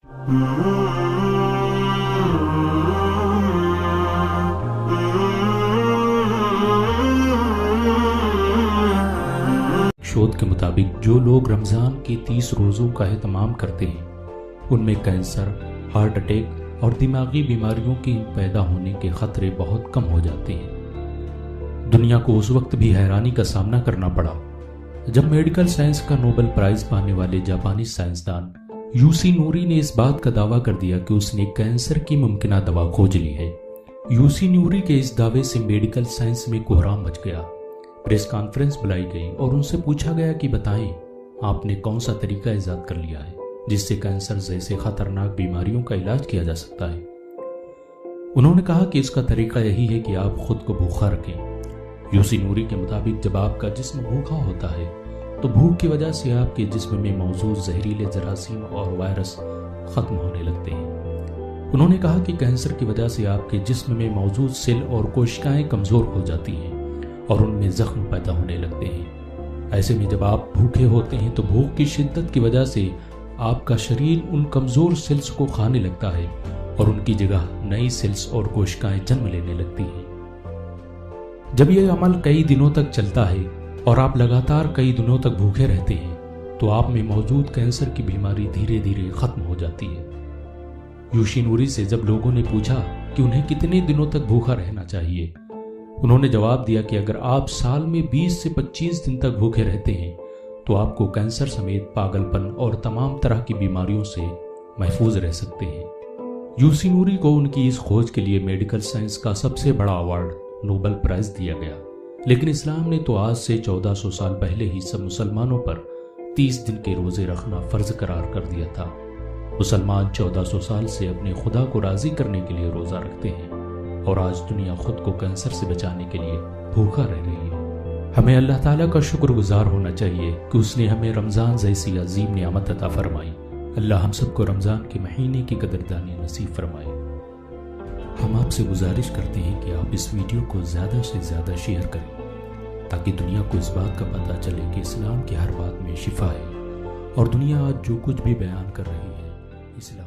شودھ کے مطابق جو لوگ رمضان کے 30 روزوں کا اہتمام کرتے ہیں ان میں کینسر، ہارٹ اٹیک اور دماغی بیماریوں کے پیدا ہونے کے خطرے بہت کم ہو جاتے ہیں۔ دنیا کو اس وقت بھی حیرانی کا سامنا کرنا پڑا جب میڈیکل سائنس کا نوبل پرائز پانے والے جاپانی سائنسدان یوسی نوری نے اس بات کا دعویٰ کر دیا کہ اس نے کینسر کی ممکنہ دوا کھوج لی ہے۔ یوسی نوری کے اس دعوے سے میڈیکل سائنس میں کوہرام مچ گیا۔ پریس کانفرنس بلائی گئی اور ان سے پوچھا گیا کہ بتائیں آپ نے کون سا طریقہ ایجاد کر لیا ہے جس سے کینسر جیسے خطرناک بیماریوں کا علاج کیا جا سکتا ہے۔ انہوں نے کہا کہ اس کا طریقہ یہی ہے کہ آپ خود کو بھوکا رکھیں۔ یوسی نوری کے مطابق جب آپ کا جسم بھوکا ہوتا ہے تو بھوک کی وجہ سے آپ کے جسم میں موجود زہریلے جراثیم اور وائرس ختم ہونے لگتے ہیں۔ انہوں نے کہا کہ کینسر کی وجہ سے آپ کے جسم میں موجود سیل اور کوشکائیں کمزور ہو جاتی ہیں اور ان میں زخم پیدا ہونے لگتے ہیں۔ ایسے میں جب آپ بھوکے ہوتے ہیں تو بھوک کی شدت کی وجہ سے آپ کا شریر ان کمزور سیلز کو کھانے لگتا ہے اور ان کی جگہ نئی سیلز اور کوشکائیں جنم لینے لگتی ہیں۔ جب یہ عمل کئی دنوں تک چلتا ہے اور آپ لگاتار کئی دنوں تک بھوکے رہتے ہیں تو آپ میں موجود کینسر کی بیماری دھیرے دھیرے ختم ہو جاتی ہے۔ یوشی نوری سے جب لوگوں نے پوچھا کہ انہیں کتنے دنوں تک بھوکا رہنا چاہیے، انہوں نے جواب دیا کہ اگر آپ سال میں 20 سے 25 دن تک بھوکے رہتے ہیں تو آپ کو کینسر سمیت پاگل پن اور تمام طرح کی بیماریوں سے محفوظ رہ سکتے ہیں۔ یوسی نوری کو ان کی اس کھوج کے لیے میڈیکل سائنس کا سب سے بڑا ایوارڈ نوبل پرائز دیا گیا، لیکن اسلام نے تو آج سے 1400 سال پہلے ہی سب مسلمانوں پر 30 دن کے روزے رکھنا فرض قرار کر دیا تھا۔ مسلمان 1400 سال سے اپنے خدا کو راضی کرنے کے لیے روزہ رکھتے ہیں اور آج دنیا خود کو کینسر سے بچانے کے لیے بھوکا رہ رہی ہے۔ ہمیں اللہ تعالیٰ کا شکر گزار ہونا چاہیے کہ اس نے ہمیں رمضان جیسی عظیم نعمت عطا فرمائی۔ اللہ ہم سب کو رمضان کے مہینے کی قدردانی نصیب فرمائے۔ ہم آپ سے گزارش کرتے ہیں کہ آپ اس ویڈیو کو زیادہ سے زیادہ شیئر کریں تاکہ دنیا کو اس بات کا پتہ چلے کہ اسلام کی ہر بات میں شفا ہے اور دنیا آج جو کچھ بھی بیان کر رہی ہے اسلام